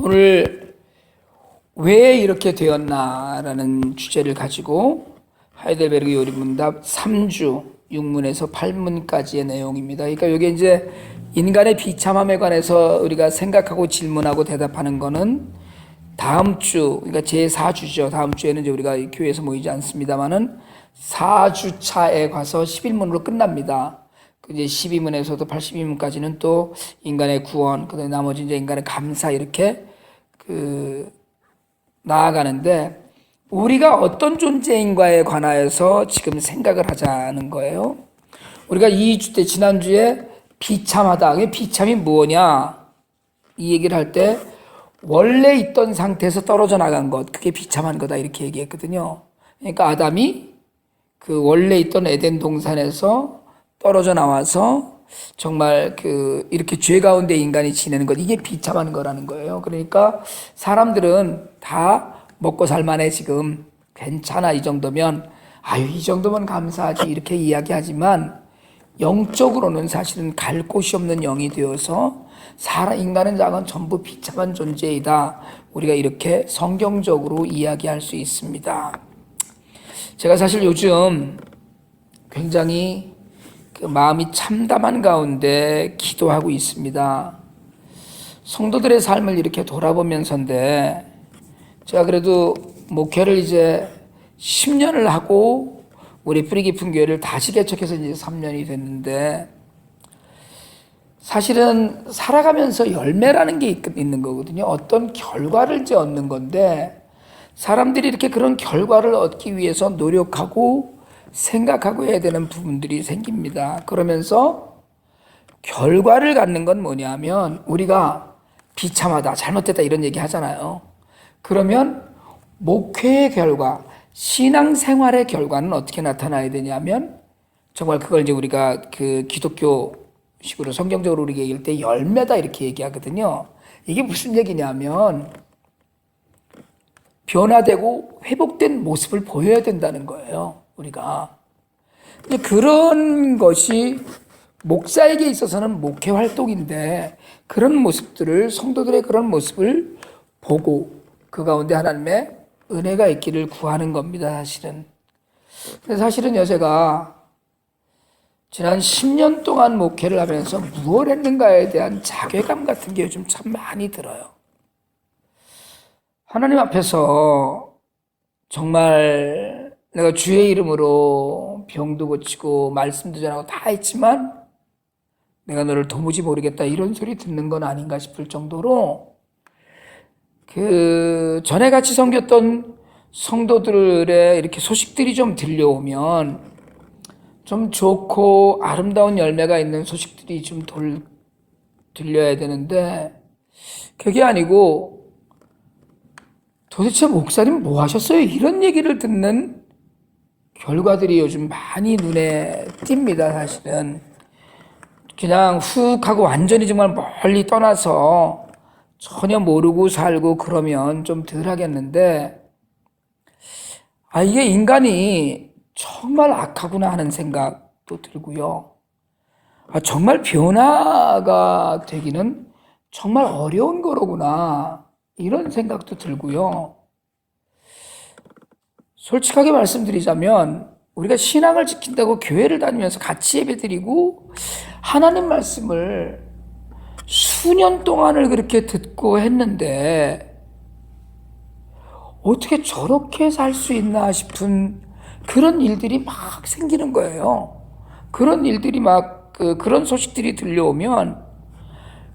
오늘 왜 이렇게 되었나라는 주제를 가지고 하이델베르그 요리문답 3주 6문에서 8문까지의 내용입니다. 그러니까 이게 이제 인간의 비참함에 관해서 우리가 생각하고 질문하고 대답하는 거는 다음 주, 그러니까 제4주죠. 다음 주에는 이제 우리가 교회에서 모이지 않습니다만은 4주차에 가서 11문으로 끝납니다. 이제 12문에서도 82문까지는 또 인간의 구원, 그다음에 나머지 이제 인간의 감사 이렇게 나아가는데 우리가 어떤 존재인가에 관하여서 지금 생각을 하자는 거예요. 우리가 2주 때 지난주에 비참하다. 비참이 뭐냐? 이 얘기를 할 때 원래 있던 상태에서 떨어져 나간 것, 그게 비참한 거다 이렇게 얘기했거든요. 그러니까 아담이 그 원래 있던 에덴 동산에서 떨어져 나와서 정말 이렇게 죄 가운데 인간이 지내는 것, 이게 비참한 거라는 거예요. 그러니까 사람들은 다 먹고 살만해, 지금 괜찮아, 이 정도면, 아유 이 정도면 감사하지 이렇게 이야기하지만 영적으로는 사실은 갈 곳이 없는 영이 되어서 인간은 작은 전부 비참한 존재이다, 우리가 이렇게 성경적으로 이야기할 수 있습니다. 제가 사실 요즘 굉장히 마음이 참담한 가운데 기도하고 있습니다. 성도들의 삶을 이렇게 돌아보면서인데, 제가 그래도 목회를 이제 10년을 하고 우리 뿌리 깊은 교회를 다시 개척해서 이제 3년이 됐는데, 사실은 살아가면서 열매라는 게 있는 거거든요. 어떤 결과를 이제 얻는 건데, 사람들이 이렇게 그런 결과를 얻기 위해서 노력하고 생각하고 해야 되는 부분들이 생깁니다. 그러면서 결과를 갖는 건 뭐냐면, 우리가 비참하다, 잘못됐다 이런 얘기 하잖아요. 그러면 목회의 결과, 신앙생활의 결과는 어떻게 나타나야 되냐면, 정말 그걸 이제 우리가 기독교식으로 성경적으로 우리가 얘기할 때 열매다 이렇게 얘기하거든요. 이게 무슨 얘기냐면 변화되고 회복된 모습을 보여야 된다는 거예요, 우리가. 그런 것이 목사에게 있어서는 목회 활동인데, 그런 모습들을, 성도들의 그런 모습을 보고 그 가운데 하나님의 은혜가 있기를 구하는 겁니다, 사실은. 근데 사실은요, 제가 지난 10년 동안 목회를 하면서 무엇을 했는가에 대한 자괴감 같은 게 요즘 참 많이 들어요. 하나님 앞에서 정말 내가 주의 이름으로 병도 고치고 말씀도 전하고 다 했지만 내가 너를 도무지 모르겠다 이런 소리 듣는 건 아닌가 싶을 정도로, 전에 같이 섬겼던 성도들의 이렇게 소식들이 좀 들려오면 좀 좋고 아름다운 열매가 있는 소식들이 좀 들려야 되는데, 그게 아니고 도대체 목사님 뭐 하셨어요? 이런 얘기를 듣는 결과들이 요즘 많이 눈에 띕니다, 사실은. 그냥 훅 하고 완전히 정말 멀리 떠나서 전혀 모르고 살고 그러면 좀 덜 하겠는데, 이게 인간이 정말 악하구나 하는 생각도 들고요. 정말 변화가 되기는 정말 어려운 거로구나 이런 생각도 들고요. 솔직하게 말씀드리자면 우리가 신앙을 지킨다고 교회를 다니면서 같이 예배드리고 하나님 말씀을 수년 동안을 그렇게 듣고 했는데 어떻게 저렇게 살 수 있나 싶은 그런 일들이 막 생기는 거예요. 그런 일들이 막 그런 소식들이 들려오면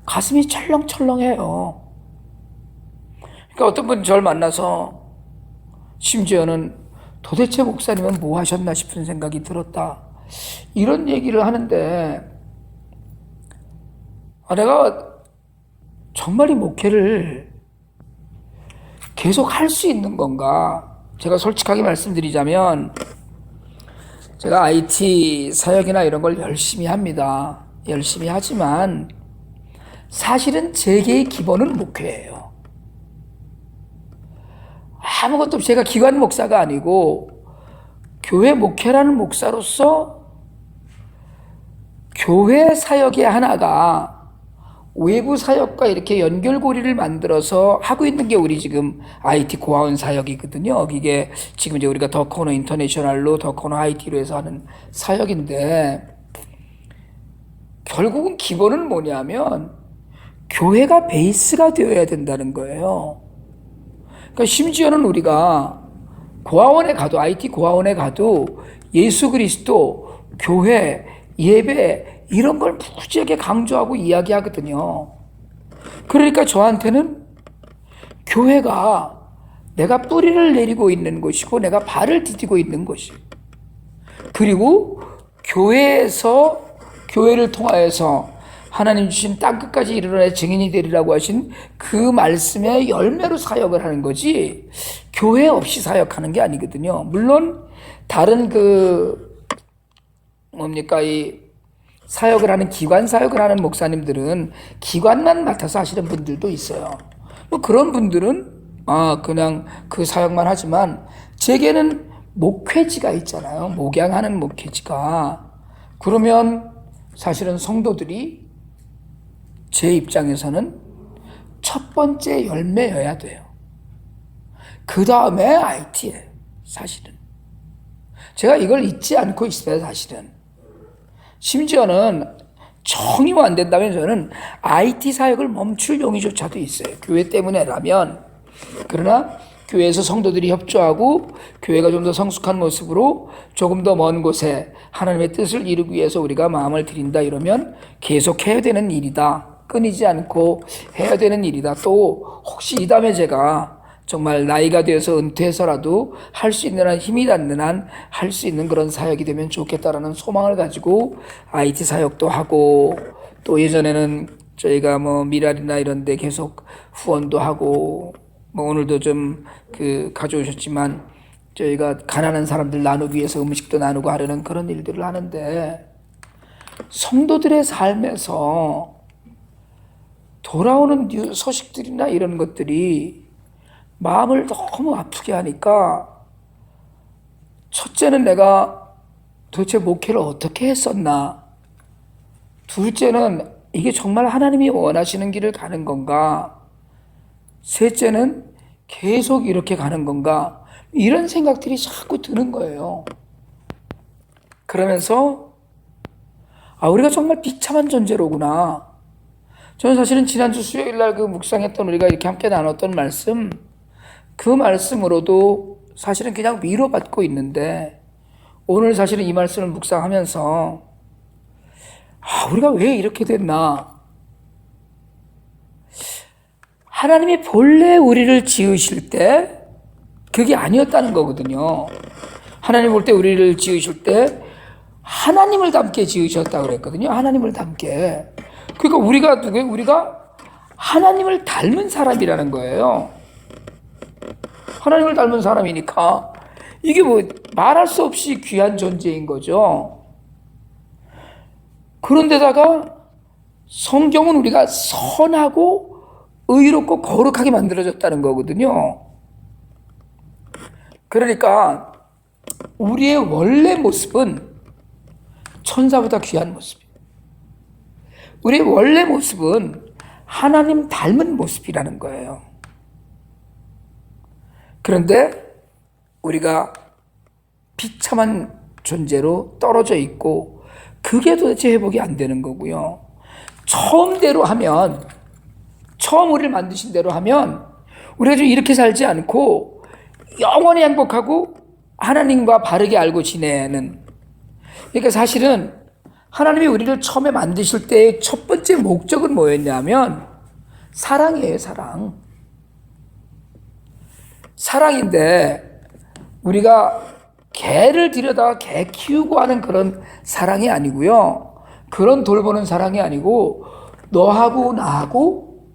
가슴이 철렁철렁해요. 그러니까 어떤 분이 저를 만나서 심지어는 도대체 목사님은 뭐 하셨나 싶은 생각이 들었다, 이런 얘기를 하는데, 내가 정말 이 목회를 계속 할 수 있는 건가? 제가 솔직하게 말씀드리자면 제가 IT 사역이나 이런 걸 열심히 합니다. 열심히 하지만 사실은 제게의 기본은 목회예요. 아무것도 없이, 제가 기관 목사가 아니고 교회 목회라는 목사로서 교회 사역의 하나가 외부 사역과 이렇게 연결고리를 만들어서 하고 있는 게 우리 지금 IT 고아원 사역이거든요. 이게 지금 이제 우리가 더 코너 인터내셔널로 더 코너 IT로 해서 하는 사역인데, 결국은 기본은 뭐냐면 교회가 베이스가 되어야 된다는 거예요. 그러니까 심지어는 우리가 고아원에 가도, IT 고아원에 가도 예수 그리스도, 교회, 예배 이런 걸 무지하게 강조하고 이야기하거든요. 그러니까 저한테는 교회가 내가 뿌리를 내리고 있는 곳이고 내가 발을 디디고 있는 곳이, 그리고 교회에서, 교회를 통하여서 하나님 주신 땅끝까지 이르러 증인이 되리라고 하신 그 말씀의 열매로 사역을 하는 거지, 교회 없이 사역하는 게 아니거든요. 물론 다른 이 사역을 하는, 기관 사역을 하는 목사님들은 기관만 맡아서 하시는 분들도 있어요. 뭐 그런 분들은 그냥 그 사역만 하지만, 제게는 목회지가 있잖아요. 목양하는 목회지가. 그러면 사실은 성도들이 제 입장에서는 첫 번째 열매여야 돼요. 그 다음에 IT예요, 사실은. 제가 이걸 잊지 않고 있어요, 사실은. 심지어는 정이 안 된다면 저는 IT 사역을 멈출 용의조차도 있어요. 교회 때문에라면. 그러나 교회에서 성도들이 협조하고 교회가 좀 더 성숙한 모습으로 조금 더 먼 곳에 하나님의 뜻을 이루기 위해서 우리가 마음을 들인다 이러면 계속 해야 되는 일이다. 끊이지 않고 해야 되는 일이다. 또 혹시 이 다음에 제가 정말 나이가 되어서 은퇴해서라도 할 수 있는 한, 힘이 닿는 한 할 수 있는 그런 사역이 되면 좋겠다라는 소망을 가지고 IT 사역도 하고, 또 예전에는 저희가 뭐 미랄이나 이런 데 계속 후원도 하고, 뭐 오늘도 좀 가져오셨지만 저희가 가난한 사람들 나누기 위해서 음식도 나누고 하려는 그런 일들을 하는데, 성도들의 삶에서 돌아오는 소식들이나 이런 것들이 마음을 너무 아프게 하니까, 첫째는 내가 도대체 목회를 어떻게 했었나, 둘째는 이게 정말 하나님이 원하시는 길을 가는 건가, 셋째는 계속 이렇게 가는 건가, 이런 생각들이 자꾸 드는 거예요. 그러면서 우리가 정말 비참한 존재로구나. 저는 사실은 지난주 수요일날 묵상했던, 우리가 이렇게 함께 나눴던 말씀, 그 말씀으로도 사실은 그냥 위로받고 있는데, 오늘 사실은 이 말씀을 묵상하면서 우리가 왜 이렇게 됐나, 하나님이 본래 우리를 지으실 때 그게 아니었다는 거거든요. 하나님 볼 때 우리를 지으실 때 하나님을 닮게 지으셨다고 그랬거든요. 하나님을 닮게. 그러니까 우리가 누구예요? 우리가 하나님을 닮은 사람이라는 거예요. 하나님을 닮은 사람이니까 이게 뭐 말할 수 없이 귀한 존재인 거죠. 그런데다가 성경은 우리가 선하고 의롭고 거룩하게 만들어졌다는 거거든요. 그러니까 우리의 원래 모습은 천사보다 귀한 모습이에요. 우리의 원래 모습은 하나님 닮은 모습이라는 거예요. 그런데 우리가 비참한 존재로 떨어져 있고, 그게 도대체 회복이 안 되는 거고요. 처음대로 하면, 처음 우리를 만드신 대로 하면 우리가 좀 이렇게 살지 않고 영원히 행복하고 하나님과 바르게 알고 지내는, 그러니까 사실은 하나님이 우리를 처음에 만드실 때의 첫 번째 목적은 뭐였냐면 사랑이에요. 사랑. 사랑인데 우리가 개를 들여다가 개 키우고 하는 그런 사랑이 아니고요. 그런 돌보는 사랑이 아니고 너하고 나하고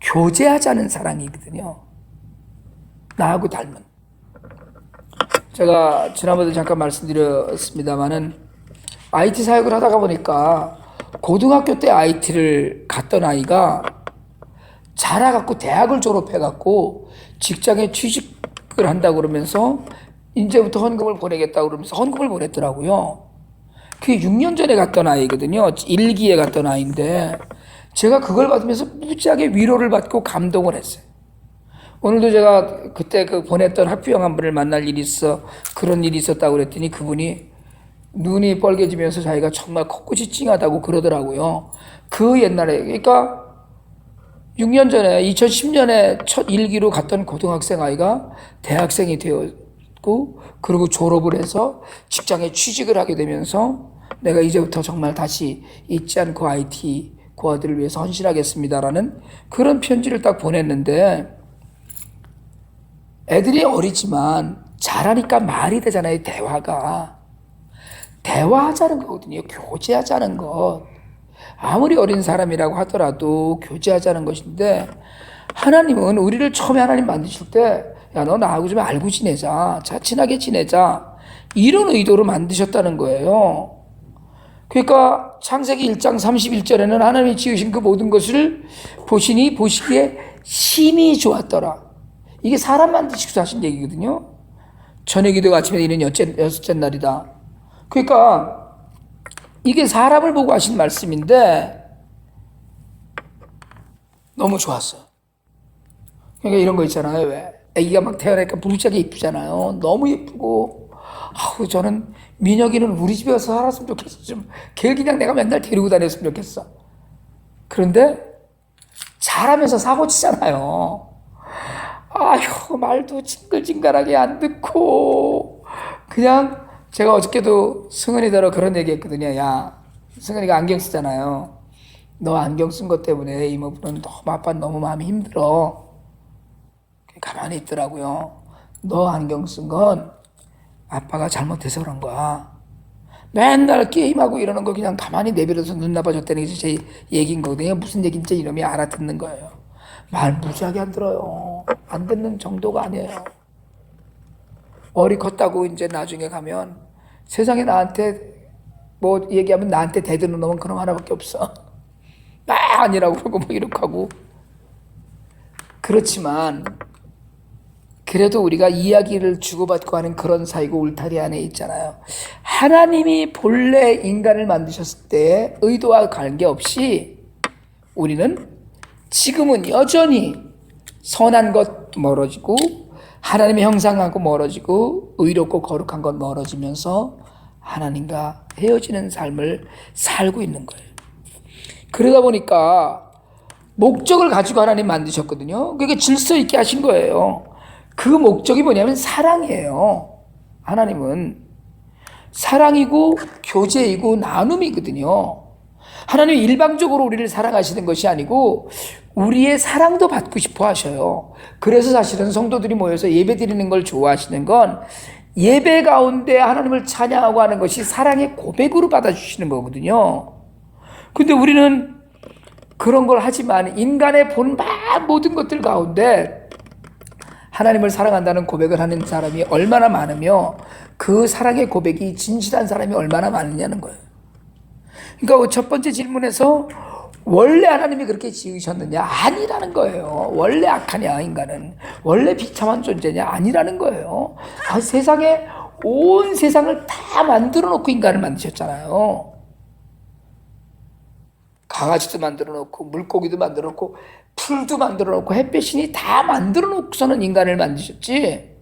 교제하자는 사랑이거든요. 나하고 닮은. 제가 지난번에 잠깐 말씀드렸습니다마는 IT 사역을 하다가 보니까 고등학교 때 IT를 갔던 아이가 자라갖고 대학을 졸업해갖고 직장에 취직을 한다고 그러면서 이제부터 헌금을 보내겠다고 그러면서 헌금을 보냈더라고요. 그게 6년 전에 갔던 아이거든요. 1기에 갔던 아이인데 제가 그걸 받으면서 무지하게 위로를 받고 감동을 했어요. 오늘도 제가 그때 그 보냈던 학부형 한 분을 만날 일이 있어 그런 일이 있었다고 그랬더니 그분이 눈이 빨개지면서 자기가 정말 코끝이 찡하다고 그러더라고요. 그 옛날에 그러니까 6년 전에 2010년에 첫 일기로 갔던 고등학생 아이가 대학생이 되었고 그리고 졸업을 해서 직장에 취직을 하게 되면서 내가 이제부터 정말 다시 잊지 않고 IT 고아들을 위해서 헌신하겠습니다라는 그런 편지를 딱 보냈는데 애들이 어리지만 잘하니까 말이 되잖아요. 대화하자는 거거든요. 교제하자는 것. 아무리 어린 사람이라고 하더라도 교제하자는 것인데 하나님은 우리를 처음에 하나님 만드실 때 야, 너 나하고 좀 알고 지내자. 친하게 지내자. 이런 의도로 만드셨다는 거예요. 그러니까 창세기 1장 31절에는 하나님이 지으신 그 모든 것을 보시니 보시기에 심히 좋았더라. 이게 사람 만드시고서 하신 얘기거든요. 저녁 기도가 아침에 이는 여섯째 날이다. 그러니까 이게 사람을 보고 하신 말씀인데 너무 좋았어요. 그러니까 이런 거 있잖아요. 왜? 애기가 막 태어나니까 무지하게 이쁘잖아요. 너무 예쁘고 저는 민혁이는 우리 집에 와서 살았으면 좋겠어. 좀 걔를 그냥 내가 맨날 데리고 다녔으면 좋겠어. 그런데 잘하면서 사고 치잖아요. 아휴, 말도 징글징글하게 안 듣고 그냥 제가 어저께도 승은이더러 그런 얘기 했거든요. 야, 승은이가 안경 쓰잖아요. 너 안경 쓴 것 때문에 이모부는 아빠 너무 마음이 힘들어. 가만히 있더라고요. 너 안경 쓴 건 아빠가 잘못해서 그런 거야. 맨날 게임하고 이러는 거 그냥 가만히 내버려서 눈 나빠졌다는 게 제 얘기인 거거든요. 무슨 얘기인지 이놈이 알아듣는 거예요. 말 무지하게 안 들어요. 안 듣는 정도가 아니에요. 어리 컸다고 이제 나중에 가면 세상에 나한테 뭐 얘기하면 나한테 대드는 놈은 그놈 하나밖에 없어. 나 아니라고 그러고 뭐 이렇게 하고. 그렇지만 그래도 우리가 이야기를 주고받고 하는 그런 사이고 울타리 안에 있잖아요. 하나님이 본래 인간을 만드셨을 때 의도와 관계없이 우리는 지금은 여전히 선한 것 멀어지고 하나님의 형상하고 멀어지고 의롭고 거룩한 것 멀어지면서 하나님과 헤어지는 삶을 살고 있는 거예요. 그러다 보니까 목적을 가지고 하나님 만드셨거든요. 그게 질서 있게 하신 거예요. 그 목적이 뭐냐면 사랑이에요. 하나님은 사랑이고 교제이고 나눔이거든요. 하나님이 일방적으로 우리를 사랑하시는 것이 아니고 우리의 사랑도 받고 싶어 하셔요. 그래서 사실은 성도들이 모여서 예배 드리는 걸 좋아하시는 건 예배 가운데 하나님을 찬양하고 하는 것이 사랑의 고백으로 받아주시는 거거든요. 근데 우리는 그런 걸 하지만 인간의 본 모든 것들 가운데 하나님을 사랑한다는 고백을 하는 사람이 얼마나 많으며 그 사랑의 고백이 진실한 사람이 얼마나 많으냐는 거예요. 그러니까 첫 번째 질문에서 원래 하나님이 그렇게 지으셨느냐? 아니라는 거예요. 원래 악하냐 인간은? 원래 비참한 존재냐? 아니라는 거예요. 세상에 온 세상을 다 만들어 놓고 인간을 만드셨잖아요. 강아지도 만들어 놓고 물고기도 만들어 놓고 풀도 만들어 놓고 햇볕이 다 만들어 놓고서는 인간을 만드셨지.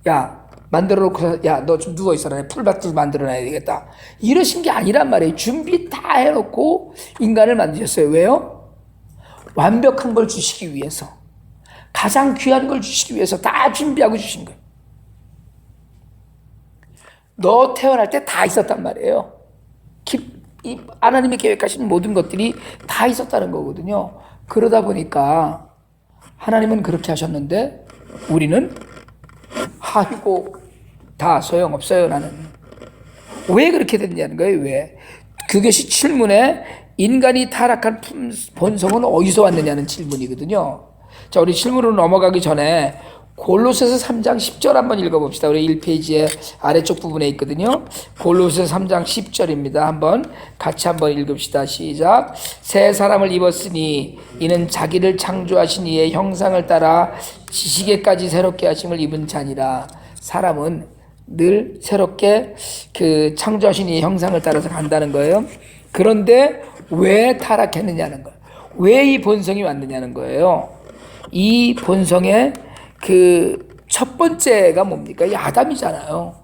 야, 만들어 놓고서 야, 너 좀 누워 있어라. 풀밭도 만들어 놔야 되겠다. 이러신 게 아니란 말이에요. 준비 다 해놓고 인간을 만드셨어요. 왜요? 완벽한 걸 주시기 위해서. 가장 귀한 걸 주시기 위해서 다 준비하고 주신 거예요. 너 태어날 때 다 있었단 말이에요. 이 하나님이 계획하신 모든 것들이 다 있었다는 거거든요. 그러다 보니까 하나님은 그렇게 하셨는데 우리는 아이고 다 소용없어요. 나는 왜 그렇게 됐냐는 거예요. 왜? 그것이 질문에 인간이 타락한 본성은 어디서 왔느냐는 질문이거든요. 자, 우리 질문으로 넘어가기 전에 골로새서 3장 10절 한번 읽어봅시다. 우리 1페이지의 아래쪽 부분에 있거든요. 골로새서 3장 10절입니다. 한번 같이 한번 읽읍시다. 시작. 새 사람을 입었으니 이는 자기를 창조하신 이의 형상을 따라 지식에까지 새롭게 하심을 입은 자니라. 사람은 늘 새롭게 창조하신 이의 형상을 따라서 간다는 거예요. 그런데 왜 타락했느냐는 거예요. 왜 이 본성이 왔느냐는 거예요. 이 본성의 그 첫 번째가 뭡니까? 이 아담이잖아요.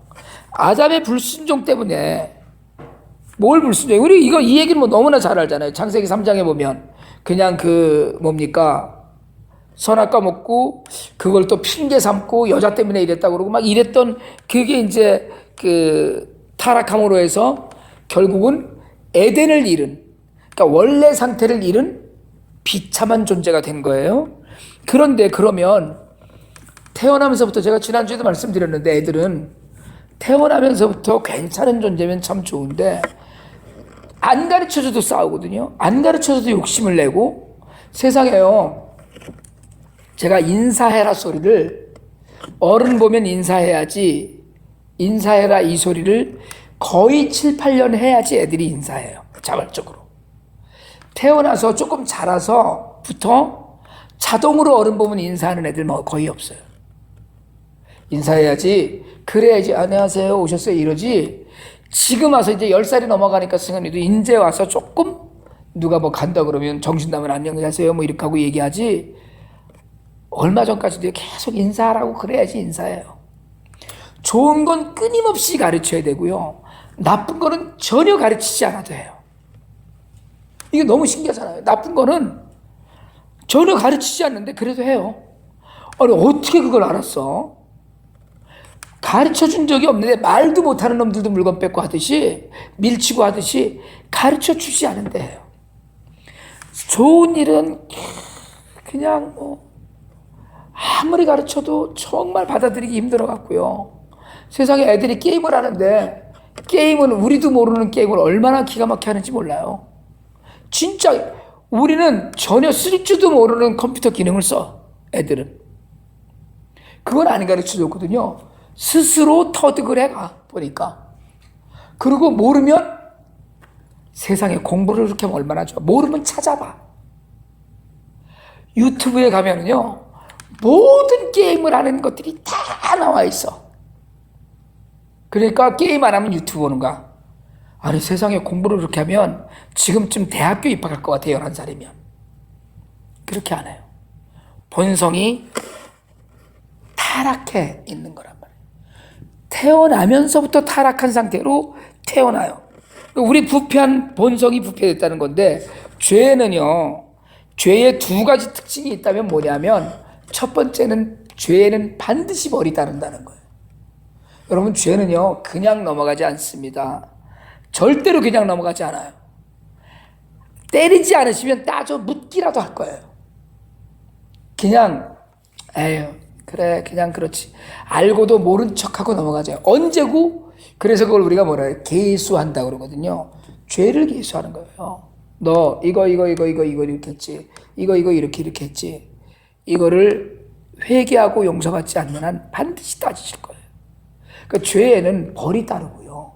아담의 불순종 때문에 뭘 불순종해? 우리 이 얘기는 뭐 너무나 잘 알잖아요. 창세기 3장에 보면 그냥 그 뭡니까? 선악과 먹고 그걸 또 핑계 삼고 여자 때문에 이랬다고 그러고 막 이랬던 그게 이제 그 타락함으로 해서 결국은 에덴을 잃은, 그러니까 원래 상태를 잃은 비참한 존재가 된 거예요. 그런데 그러면 태어나면서부터, 제가 지난주에도 말씀드렸는데, 애들은 태어나면서부터 괜찮은 존재면 참 좋은데 안 가르쳐줘도 싸우거든요. 안 가르쳐줘도 욕심을 내고. 세상에요, 제가 인사해라 소리를, 어른 보면 인사해야지, 인사해라 이 소리를 거의 7, 8년 해야지 애들이 인사해요. 자발적으로. 태어나서 조금 자라서부터 자동으로 어른 보면 인사하는 애들 거의 없어요. 인사해야지, 그래야지, 안녕하세요, 오셨어요, 이러지. 지금 와서 이제 10살이 넘어가니까 승현이도 이제 와서 조금 누가 뭐 간다 그러면 정신 나면 안녕하세요 뭐 이렇게 하고 얘기하지, 얼마 전까지도 계속 인사하라고 그래야지 인사해요. 좋은 건 끊임없이 가르쳐야 되고요, 나쁜 거는 전혀 가르치지 않아도 해요. 이게 너무 신기하잖아요. 나쁜 거는 전혀 가르치지 않는데 그래도 해요. 아니 어떻게 그걸 알았어? 가르쳐준 적이 없는데 말도 못하는 놈들도 물건 뺏고 하듯이, 밀치고 하듯이 가르쳐주지 않은데 해요. 좋은 일은 그냥 뭐 아무리 가르쳐도 정말 받아들이기 힘들어 갖고요. 세상에 애들이 게임을 하는데 게임은 우리도 모르는 게임을 얼마나 기가 막히게 하는지 몰라요. 진짜 우리는 전혀 쓸 줄도 모르는 컴퓨터 기능을 써. 애들은 그건 안 가르쳐줬거든요. 스스로 터득을 해가 보니까. 그리고 모르면, 세상에 공부를 그렇게 하면 얼마나 좋아. 모르면 찾아봐. 유튜브에 가면은요, 모든 게임을 하는 것들이 다 나와 있어. 그러니까 게임 안 하면 유튜브 보는 거야. 아니 세상에 공부를 그렇게 하면 지금쯤 대학교 입학할 것 같아. 11살이면. 그렇게 안 해요. 본성이 타락해 있는 거란 말이에요. 태어나면서부터 타락한 상태로 태어나요. 우리 부패한 본성이 부패됐다는 건데, 죄는요, 죄의 두 가지 특징이 있다면 뭐냐면, 첫 번째는 죄는 반드시 벌이 따른다는 거예요. 여러분, 죄는요 그냥 넘어가지 않습니다. 절대로 그냥 넘어가지 않아요. 때리지 않으시면 따져 묻기라도 할 거예요. 그냥 에휴 그래 그냥 그렇지, 알고도 모른 척하고 넘어가죠. 언제고? 그래서 그걸 우리가 뭐라 해요? 계수한다고 그러거든요. 죄를 계수하는 거예요. 너 이거 이렇게 했지, 이거 이렇게 했지, 이거를 회개하고 용서받지 않는 한 반드시 따지실 거예요. 그러니까 죄에는 벌이 따르고요.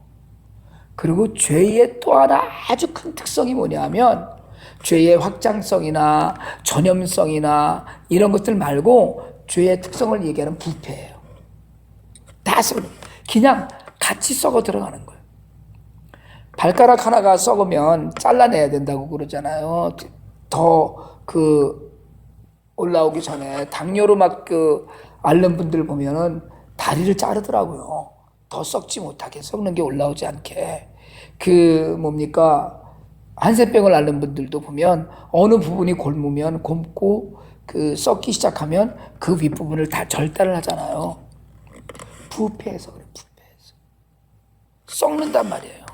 그리고 죄의 또 하나 아주 큰 특성이 뭐냐면, 죄의 확장성이나 전염성이나 이런 것들 말고 죄의 특성을 얘기하는 부패예요. 다 그냥 같이 썩어 들어가는 거예요. 발가락 하나가 썩으면 잘라내야 된다고 그러잖아요. 더 올라오기 전에 당뇨로 막 앓는 분들 보면은 다리를 자르더라고요. 더 썩지 못하게, 썩는 게 올라오지 않게. 한센병을 앓는 분들도 보면 어느 부분이 곪고 썩기 시작하면 그 윗부분을 다 절단을 하잖아요. 부패해서 그래, 부패해서. 썩는단 말이에요.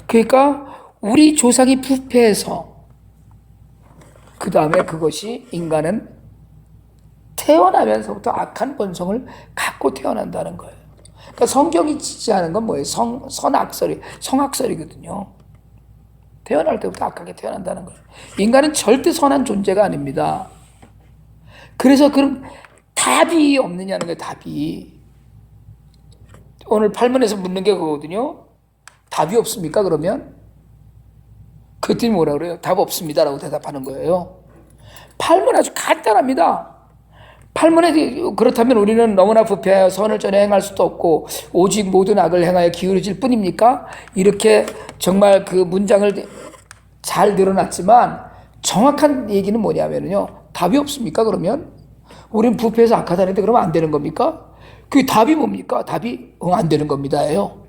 그러니까 우리 조상이 부패해서, 그 다음에 그것이 인간은 태어나면서부터 악한 본성을 갖고 태어난다는 거예요. 그러니까 성경이 지지하는 건 뭐예요? 성악설이거든요. 태어날 때부터 악하게 태어난다는 거예요. 인간은 절대 선한 존재가 아닙니다. 그래서 그럼 답이 없느냐는 거예요. 답이. 오늘 8문에서 묻는 게 그거거든요. 답이 없습니까? 그러면 그랬더니 뭐라 그래요? 답 없습니다라고 대답하는 거예요. 8문 아주 간단합니다. 8문에 그렇다면 우리는 너무나 부패하여 선을 전혀 행할 수도 없고 오직 모든 악을 행하여 기울어질 뿐입니까? 이렇게 정말 그 문장을 잘 늘어놨지만 정확한 얘기는 뭐냐면요. 답이 없습니까, 그러면? 우리는 부패해서 악하다는데 그러면 안 되는 겁니까? 그 답이 뭡니까? 답이 안 되는 겁니다예요.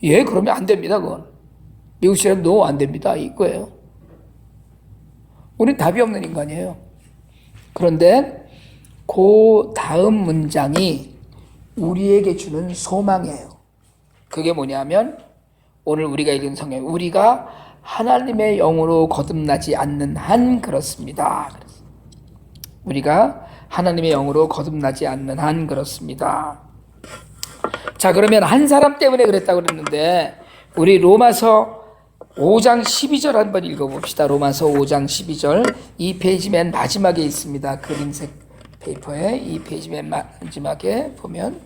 예, 그러면 안 됩니다, 그건. 미국식이라면 no, 안 됩니다. 이거예요. 우리는 답이 없는 인간이에요. 그런데 그 다음 문장이 우리에게 주는 소망이에요. 그게 뭐냐면 오늘 우리가 읽은 성경, 우리가 하나님의 영으로 거듭나지 않는 한 그렇습니다. 우리가 하나님의 영으로 거듭나지 않는 한 그렇습니다. 자, 그러면 한 사람 때문에 그랬다고 그랬는데 우리 로마서 5장 12절 한번 읽어봅시다. 로마서 5장 12절, 이 페이지 맨 마지막에 있습니다. 그린색 페이퍼에 이 페이지 맨 마지막에 보면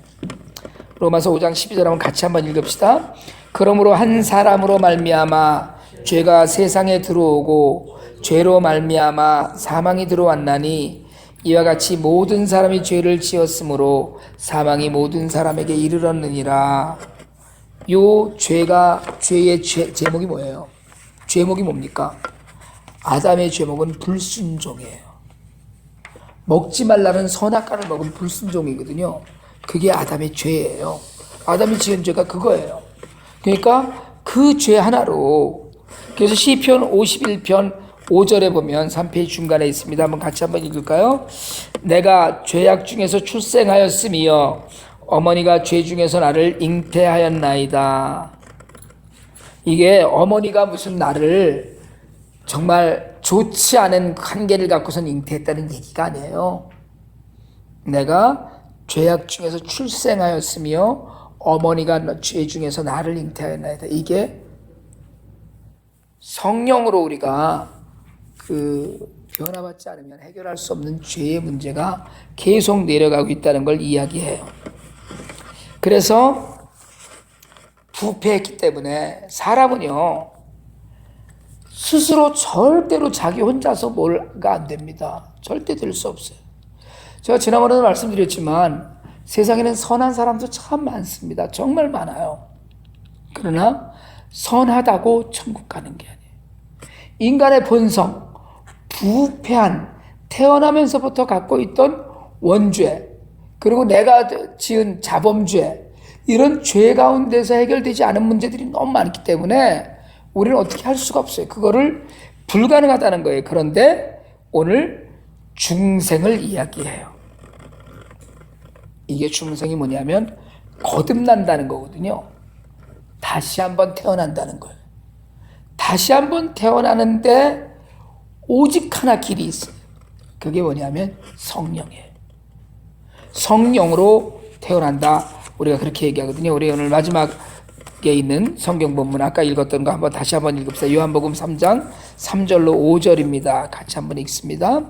로마서 5장 12절 한번 같이 한번 읽읍시다. 그러므로 한 사람으로 말미암아 죄가 세상에 들어오고 죄로 말미암아 사망이 들어왔나니 이와 같이 모든 사람이 죄를 지었으므로 사망이 모든 사람에게 이르렀느니라. 요 죄의 제목이 뭐예요? 제목이 뭡니까? 아담의 제목은 불순종이에요. 먹지 말라는 선악과를 먹은 불순종이거든요. 그게 아담의 죄예요. 아담이 지은 죄가 그거예요. 그러니까 그 죄 하나로, 그래서 시편 51편 5절에 보면 3페이지 중간에 있습니다. 한번 같이 한번 읽을까요? 내가 죄악 중에서 출생하였으며 어머니가 죄 중에서 나를 잉태하였나이다. 이게 어머니가 무슨 나를 정말 좋지 않은 한계를 갖고선 잉태했다는 얘기가 아니에요. 내가 죄악 중에서 출생하였으며 어머니가 죄 중에서 나를 잉태하였나이다. 이게 성령으로 우리가 변화받지 않으면 해결할 수 없는 죄의 문제가 계속 내려가고 있다는 걸 이야기해요. 그래서 부패했기 때문에 사람은요, 스스로 절대로 자기 혼자서 뭘가 안 됩니다. 절대 될 수 없어요. 제가 지난번에도 말씀드렸지만 세상에는 선한 사람도 참 많습니다. 정말 많아요. 그러나 선하다고 천국 가는 게 아니에요. 인간의 본성, 부패한, 태어나면서부터 갖고 있던 원죄, 그리고 내가 지은 자범죄, 이런 죄 가운데서 해결되지 않은 문제들이 너무 많기 때문에 우리는 어떻게 할 수가 없어요. 그거를 불가능하다는 거예요. 그런데 오늘 중생을 이야기해요. 이게 중생이 뭐냐면 거듭난다는 거거든요. 다시 한번 태어난다는 거예요. 다시 한번 태어나는데 오직 하나 길이 있어요. 그게 뭐냐면 성령이에요. 성령으로 태어난다. 우리가 그렇게 얘기하거든요. 우리 오늘 마지막에 있는 성경 본문 아까 읽었던 거 한번 다시 한번 읽읍시다. 요한복음 3장 3절로 5절입니다. 같이 한번 읽습니다.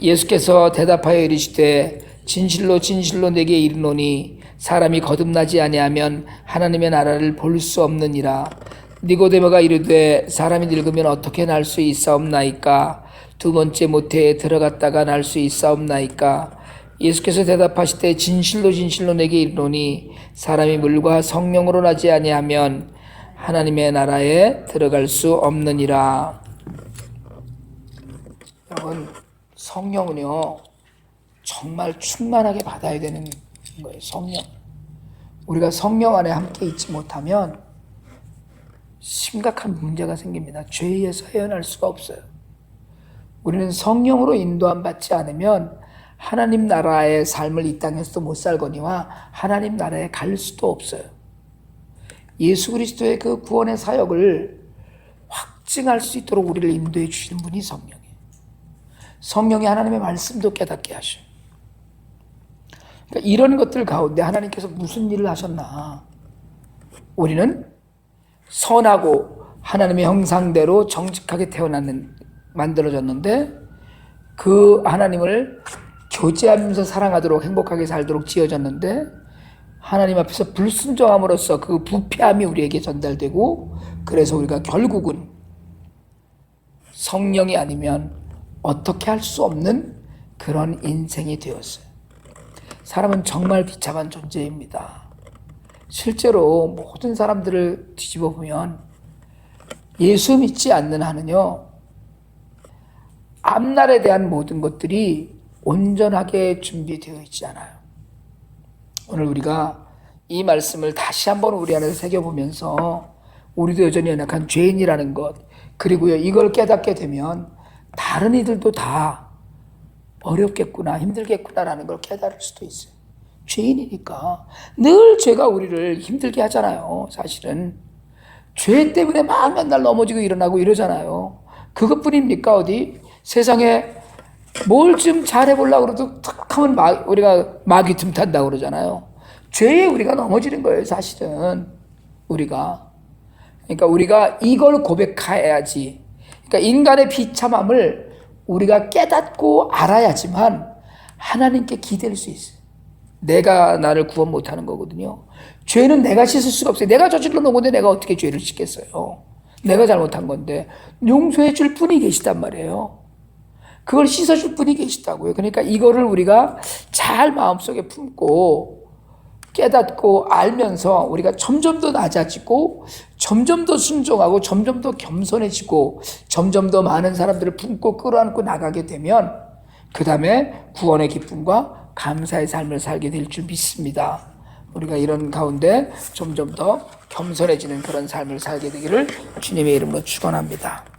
예수께서 대답하여 이르시되 진실로 진실로 내게 이르노니 사람이 거듭나지 아니하면 하나님의 나라를 볼 수 없느니라. 니고데모가 이르되 사람이 늙으면 어떻게 날 수 있사옵나이까? 두 번째 모태에 들어갔다가 날 수 있사옵나이까? 예수께서 대답하시되 진실로 진실로 내게 이르노니 사람이 물과 성령으로 나지 아니하면 하나님의 나라에 들어갈 수 없느니라. 여러분, 성령은요 정말 충만하게 받아야 되는 거예요. 성령. 우리가 성령 안에 함께 있지 못하면 심각한 문제가 생깁니다. 죄에서 헤어날 수가 없어요. 우리는 성령으로 인도함 받지 않으면 하나님 나라의 삶을 이 땅에서도 못 살거니와 하나님 나라에 갈 수도 없어요. 예수 그리스도의 그 구원의 사역을 확증할 수 있도록 우리를 인도해 주시는 분이 성령이에요. 성령이 하나님의 말씀도 깨닫게 하셔요. 그러니까 이런 것들 가운데 하나님께서 무슨 일을 하셨나? 우리는 선하고 하나님의 형상대로 정직하게 만들어졌는데 그 하나님을 교제하면서 사랑하도록 행복하게 살도록 지어졌는데 하나님 앞에서 불순종함으로써 그 부패함이 우리에게 전달되고 그래서 우리가 결국은 성령이 아니면 어떻게 할 수 없는 그런 인생이 되었어요. 사람은 정말 비참한 존재입니다. 실제로 모든 사람들을 뒤집어 보면 예수 믿지 않는 한은요 앞날에 대한 모든 것들이 온전하게 준비되어 있지 않아요. 오늘 우리가 이 말씀을 다시 한번 우리 안에서 새겨보면서 우리도 여전히 연약한 죄인이라는 것, 그리고요, 이걸 깨닫게 되면 다른 이들도 다 어렵겠구나, 힘들겠구나라는 걸 깨달을 수도 있어요. 죄인이니까 늘 죄가 우리를 힘들게 하잖아요. 사실은 죄 때문에 막 맨날 넘어지고 일어나고 이러잖아요. 그것뿐입니까? 어디 세상에 뭘 좀 잘해보려고 그래도 탁 하면 우리가 마귀 틈탄다고 그러잖아요. 죄에 우리가 넘어지는 거예요, 사실은. 그러니까 우리가 이걸 고백해야지. 그러니까 인간의 비참함을 우리가 깨닫고 알아야지만 하나님께 기댈 수 있어요. 내가 나를 구원 못하는 거거든요. 죄는 내가 씻을 수가 없어요. 내가 저질러 놓은 건데 내가 어떻게 죄를 씻겠어요. 내가 잘못한 건데 용서해 줄 분이 계시단 말이에요. 그걸 씻어줄 분이 계시다고요. 그러니까 이거를 우리가 잘 마음속에 품고 깨닫고 알면서 우리가 점점 더 낮아지고 점점 더 순종하고 점점 더 겸손해지고 점점 더 많은 사람들을 품고 끌어안고 나가게 되면 그 다음에 구원의 기쁨과 감사의 삶을 살게 될 줄 믿습니다. 우리가 이런 가운데 점점 더 겸손해지는 그런 삶을 살게 되기를 주님의 이름으로 축원합니다.